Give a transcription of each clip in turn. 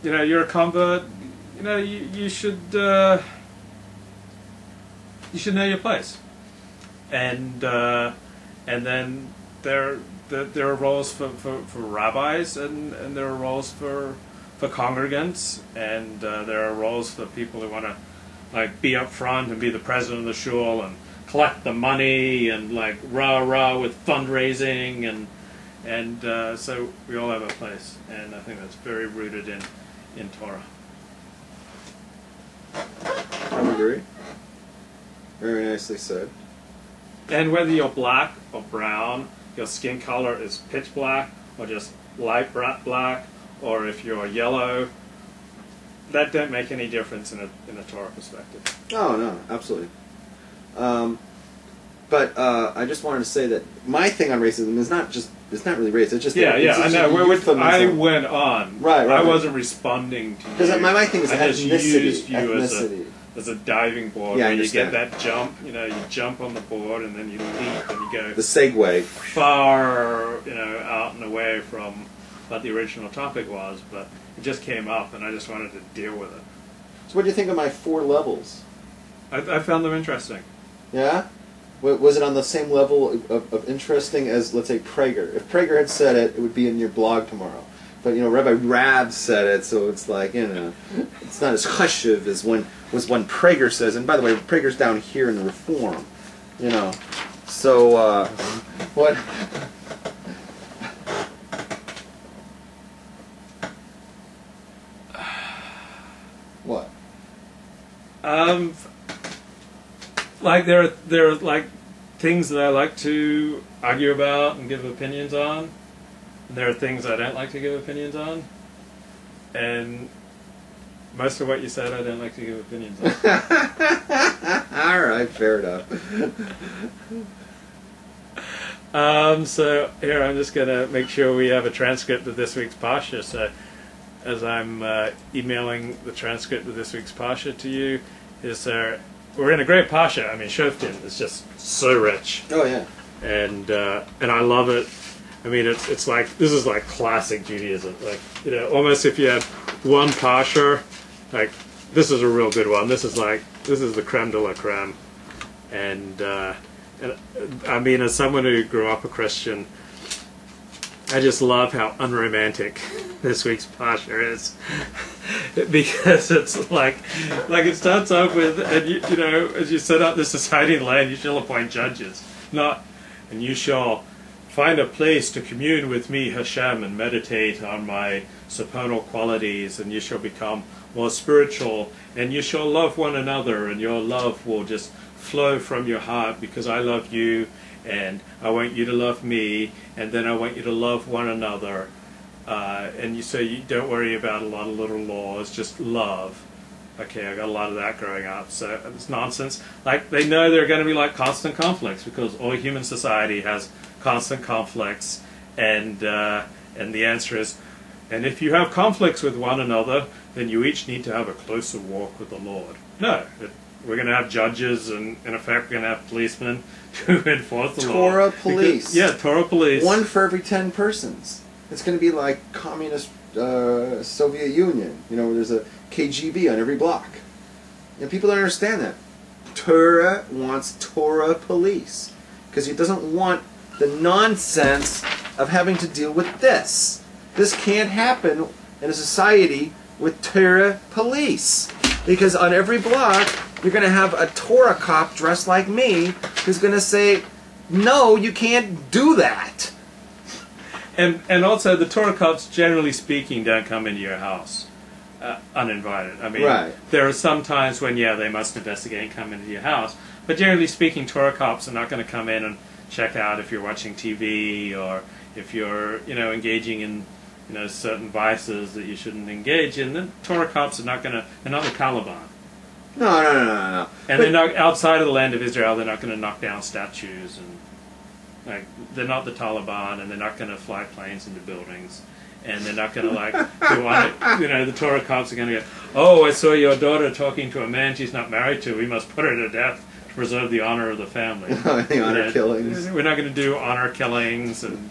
you're a convert, you should know your place, and then there are roles for rabbis, and there are roles for congregants, and there are roles for people who want to be up front and be the president of the shul and collect the money and rah with fundraising, and so we all have a place, and I think that's very rooted in Torah. I agree. Very nicely said. And whether you're black or brown, your skin color is pitch black or just light black, or if you're yellow, that don't make any difference in a Torah perspective. Oh no, absolutely. But I just wanted to say that my thing on racism is it's not really race. It's just I know. I went on. Right. I wasn't responding to you. Because my thing is I just used you ethnicity. as a diving board. Yeah, where you get that jump. You jump on the board and then you leap and you go the segue far, out and away from what the original topic was. But it just came up, and I just wanted to deal with it. So, what do you think of my 4 levels? I found them interesting. Yeah. Was it on the same level of interesting as, let's say, Prager? If Prager had said it, it would be in your blog tomorrow. But, Rabbi Rab said it, so it's like, it's not as chashuv as when Prager says. And by the way, Prager's down here in the Reform, So, what? What? There are things that I like to argue about and give opinions on. There are things I don't like to give opinions on. And most of what you said I don't like to give opinions on. Alright, fair enough. So here I'm just going to make sure we have a transcript of this week's Parsha. So as I'm emailing the transcript of this week's Parsha to you, we're in a great Parsha. I mean, Shoftim is just so rich. Oh yeah. And I love it. I mean, it's like, this is like classic Judaism. Almost if you had one Parsha, this is a real good one. This is the creme de la creme. And I mean, as someone who grew up a Christian, I just love how unromantic this week's Parsha is. Because it's like it starts off with, and as you set up the society in the land, you shall appoint judges. And you shall find a place to commune with me, Hashem, and meditate on my supernal qualities, and you shall become more spiritual, and you shall love one another, and your love will just flow from your heart because I love you, and I want you to love me, and then I want you to love one another. So you don't worry about a lot of little laws, just love. Okay, I got a lot of that growing up, so it's nonsense. They know there are going to be constant conflicts because all human society has constant conflicts, and the answer is, and if you have conflicts with one another, then you each need to have a closer walk with the Lord. No, we're going to have judges, and in effect we're going to have policemen to enforce the law. Torah police. Torah police. 1 for every 10 persons. It's going to be like communist Soviet Union, where there's a KGB on every block. And people don't understand that. Torah wants Torah police because it doesn't want the nonsense of having to deal with this. This can't happen in a society with Torah police, because on every block you're going to have a Torah cop dressed like me who's going to say, no, you can't do that. And also, the Torah cops, generally speaking, don't come into your house uninvited. I mean, there are some times when, they must investigate and come into your house. But generally speaking, Torah cops are not going to come in and check out if you're watching TV or if you're, engaging in, certain vices that you shouldn't engage in. The Torah cops are not going to, they're not the Taliban. No. And they're not, outside of the land of Israel, they're not going to knock down statues and... they're not the Taliban, and they're not going to fly planes into buildings, and they're not going to the Torah cops are going to go, oh, I saw your daughter talking to a man she's not married to, we must put her to death to preserve the honor of the family. The honor killings. We're not going to do honor killings, and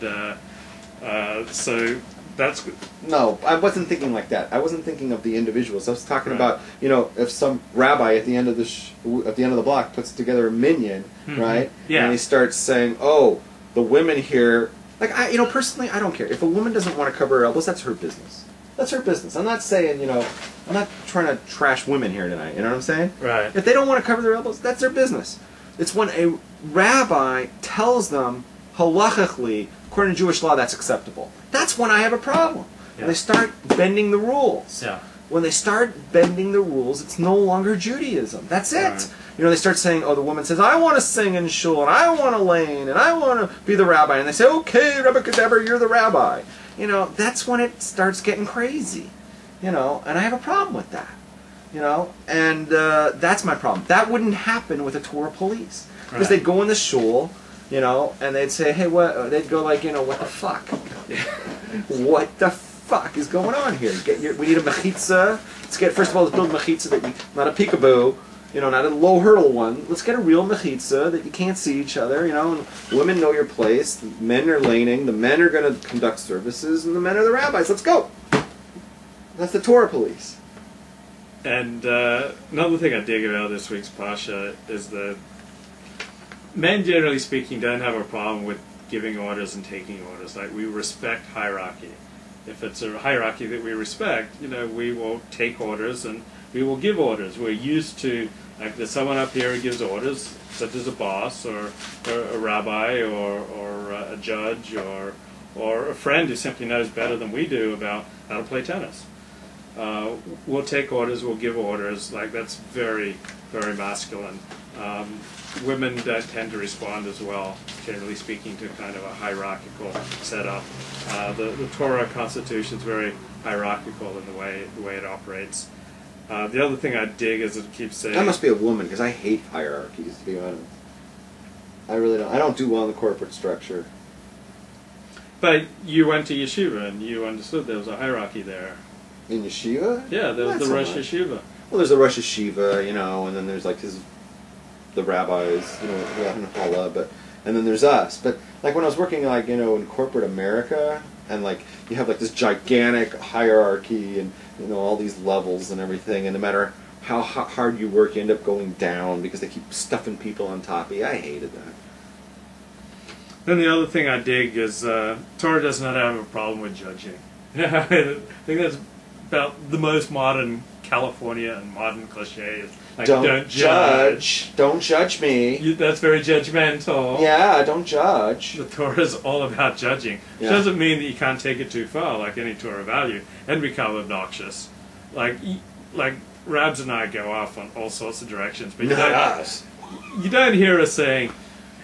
so that's No, I wasn't thinking like that. I wasn't thinking of the individuals. I was talking about, you know, if some rabbi at the end of the block puts together a minyan, right? Yeah. And he starts saying, "Oh, the women here." Like, you know, personally, I don't care. If a woman doesn't want to cover her elbows, that's her business. That's her business. I'm not saying, you know, I'm not trying to trash women here tonight. You know what I'm saying? right. If they don't want to cover their elbows, that's their business. It's when a rabbi tells them halachically, according to Jewish law, that's acceptable. That's when I have a problem. Yeah. When they start bending the rules. Yeah. When they start bending the rules, it's no longer Judaism. That's it. Right. You know, they start saying, oh, the woman says, I want to sing in shul, and I want to lane, and I want to be the rabbi. And they say, okay, Rebbe Kedever, you're the rabbi. You know, that's when it starts getting crazy. You know, and I have a problem with that. You know, and that's my problem. That wouldn't happen with a Torah police. Because they'd go in the shul, you know, and they'd say, hey, what? They'd go like, you know, what the fuck? What the fuck is going on here? We need a mechitza. First of all, let's build a mechitza not a peekaboo, you know, not a low hurdle one. Let's get a real mechitza that you can't see each other, you know, and women know your place, the men are laning, the men are going to conduct services, and the men are the rabbis. Let's go. That's the Torah police. And another thing I dig about this week's Pasha is that men, generally speaking, don't have a problem with giving orders and taking orders. Like, we respect hierarchy. If it's a hierarchy that we respect, you know, we will take orders and we will give orders. We're used to, like, there's someone up here who gives orders, such as a boss or a rabbi or a judge or a friend who simply knows better than we do about how to play tennis. We'll take orders, we'll give orders. Like, that's very, very masculine. Women don't tend to respond as well, generally speaking, to kind of a hierarchical setup. The Torah Constitution is very hierarchical in the way it operates. The other thing I dig is it keeps saying... That must be a woman, because I hate hierarchies, to be honest. I really don't. I don't do well in the corporate structure. But you went to yeshiva, and you understood there was a hierarchy there. In yeshiva? Yeah, there was the Rosh Yeshiva. Well, there's the Rosh Yeshiva, you know, and then there's like the rabbis, you know, and then there's us. But like when I was working, like, you know, in corporate America, and like you have like this gigantic hierarchy, and you know all these levels and everything, and no matter how hard you work, you end up going down because they keep stuffing people on top of you. I hated that. Then the other thing I dig is Torah does not have a problem with judging. I think that's about the most modern California and modern cliche is like, don't judge. Don't judge me. That's very judgmental. Yeah, don't judge. The Torah is all about judging. Yeah. It doesn't mean that you can't take it too far, like any Torah value, and become obnoxious. Like Rabs and I go off on all sorts of directions, but you don't hear us saying,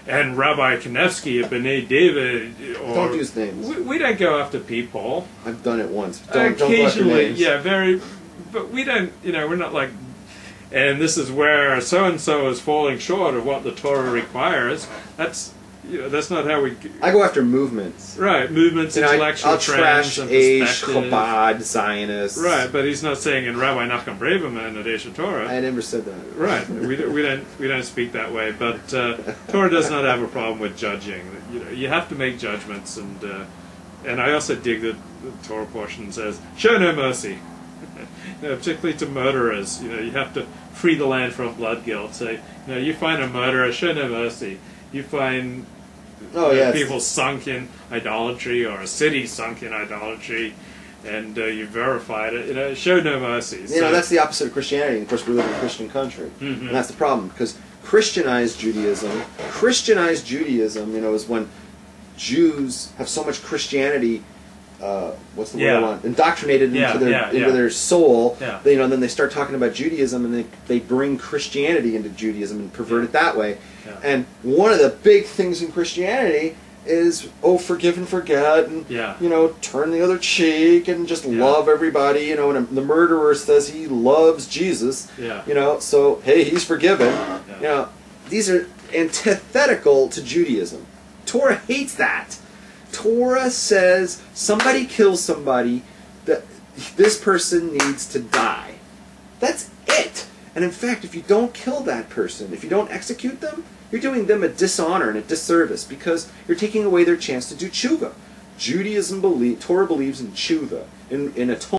and Rabbi Kanevsky of B'nai David, or don't use names. We don't go after people. I've done it once. Occasionally, don't go after names. Yeah, but we don't. You know, we're not like. And this is where so and so is falling short of what the Torah requires. That's not how we. I go after movements. Right, movements, intellectual I'll trends, trash and Aish, perspectives. Chabad, Zionists. Right, but he's not saying in Rabbi Nachum Braverman at Aish Torah. I never said that. Right, we don't speak that way. But Torah does not have a problem with judging. You know, you have to make judgments, and I also dig that the Torah portion says, "Show no mercy." You know, particularly to murderers, you know, you have to free the land from blood guilt. So, you know, you find a murderer, show no mercy. You find people sunk in idolatry, or a city sunk in idolatry, and you verified it. You know, show no mercy. You know, that's the opposite of Christianity. Of course, we live in a Christian country, and that's the problem, because Christianized Judaism, you know, is when Jews have so much Christianity. What's the word I want? Indoctrinated into their soul. Yeah. You know, and then they start talking about Judaism, and they bring Christianity into Judaism and pervert it that way. Yeah. And one of the big things in Christianity is forgive and forget, and you know, turn the other cheek, and just love everybody. You know, and the murderer says he loves Jesus. Yeah. You know, so hey, he's forgiven. Yeah. You know, these are antithetical to Judaism. Torah hates that. Torah says somebody kills somebody, that this person needs to die. That's it. And in fact, if you don't kill that person, if you don't execute them, you're doing them a dishonor and a disservice, because you're taking away their chance to do tshuva. Torah believes in tshuva, in atonement.